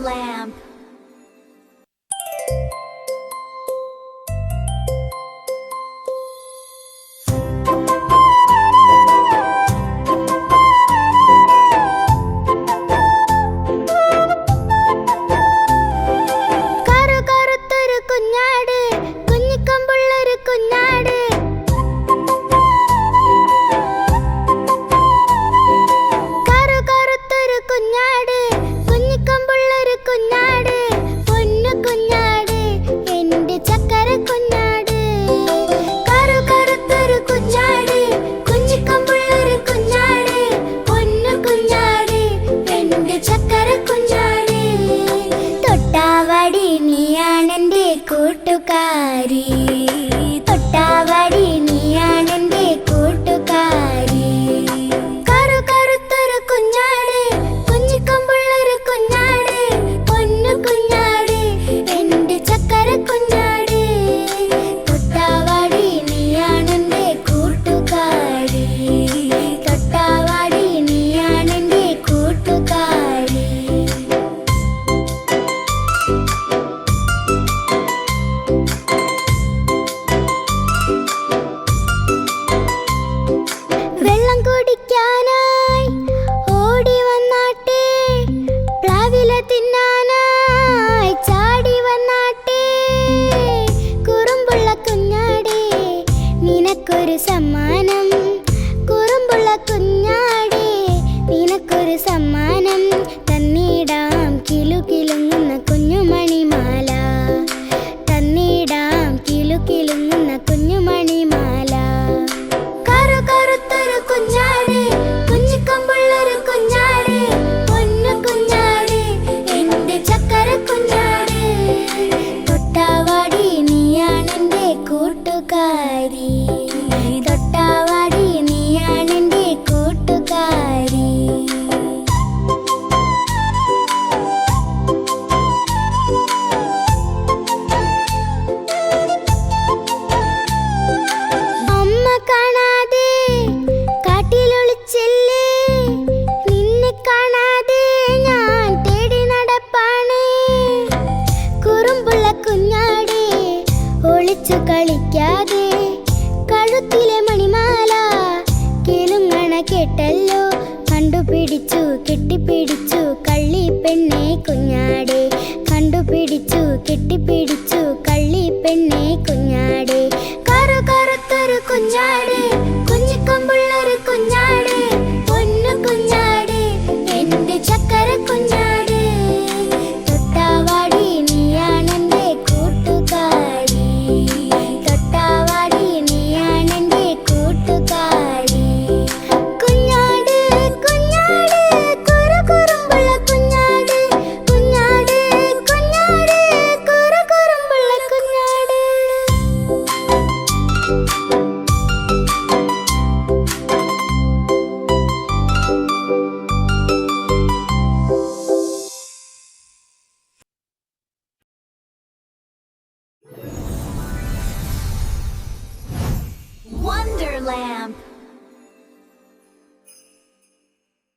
Wonderland. കൂട്ടുകാരി തൊട്ടാവാടി നീയാണെന്റെ കൂട്ടുകാരി കറു കറുത്തൊരു കുഞ്ഞാട് കുഞ്ഞിക്കൊമ്പുള്ളൊരു കുഞ്ഞാട് പൊന്നു കുഞ്ഞാട് എന്റെ ചക്കര കുഞ്ഞാട് തൊട്ടാവാടി നീയാണെന്റെ കൂട്ടുകാരി തൊട്ടാവാടി നീയാണെന്റെ കൂട്ടുകാരി സമ്മാനം കുറുമ്പുള്ള കുഞ്ഞാടേ നിനക്കൊരു സമ്മാനം തന്നിടാം കിലുകിലുങ്ങുന്ന കുഞ്ഞുമണിമാല തന്നിടാം കിലുകിലുങ്ങുന്ന കുഞ്ഞുമണിമാല കറു കറുത്തൊരു കുഞ്ഞാടേ കുഞ്ഞിക്കൊമ്പുള്ളൊരു കുഞ്ഞാടേ പൊന്നു കുഞ്ഞാടേ എന്റെ ചക്കര കുഞ്ഞാടേ തൊട്ടാവാടി നീയാണെന്റെ കൂട്ടുകാരി തൊട്ടാവാടി നീയാണെന്റെ കൂട്ടുകാരി അമ്മ കാണാതെ കാട്ടിലൊളിച്ചല്ലേ നിന്നെ കാണാതെ ഞാൻ തേടി നടപ്പാണ് കുറുമ്പുള്ള കുഞ്ഞാടേ ഒളിച്ചു കളിക്കാതെ കഴുത്തിലെ മണിമാല കേളുങ്ങണ കേട്ടല്ലോ കണ്ടുപിടിച്ചു കെട്ടിപ്പിടിച്ചു കള്ളി പെണ്ണെ കുഞ്ഞാടേ കണ്ടുപിടിച്ചു കെട്ടിപ്പിടിച്ചു കള്ളി പെണ്ണെ കുഞ്ഞാടേ കറു കറുത്തൊരു കുഞ്ഞാടേ കുഞ്ഞിക്കൊമ്പുള്ളൊരു കുഞ്ഞാടേ പൊന്നു കുഞ്ഞാടേ എന്റെ ചക്കര കുഞ്ഞാടേ തൊട്ടാവാടി നീയാണെന്റെ കൂട്ടുകാരി തൊട്ടാവാടി നീയാണെന്റെ കൂട്ടുകാരി കുഞ്ഞാട് കുഞ്ഞാട് കുറു കുറുമ്പുള്ള കുഞ്ഞാട് കുഞ്ഞാട് കുഞ്ഞാട് കുറു കുറുമ്പുള്ള കുഞ്ഞാട് Wonderland.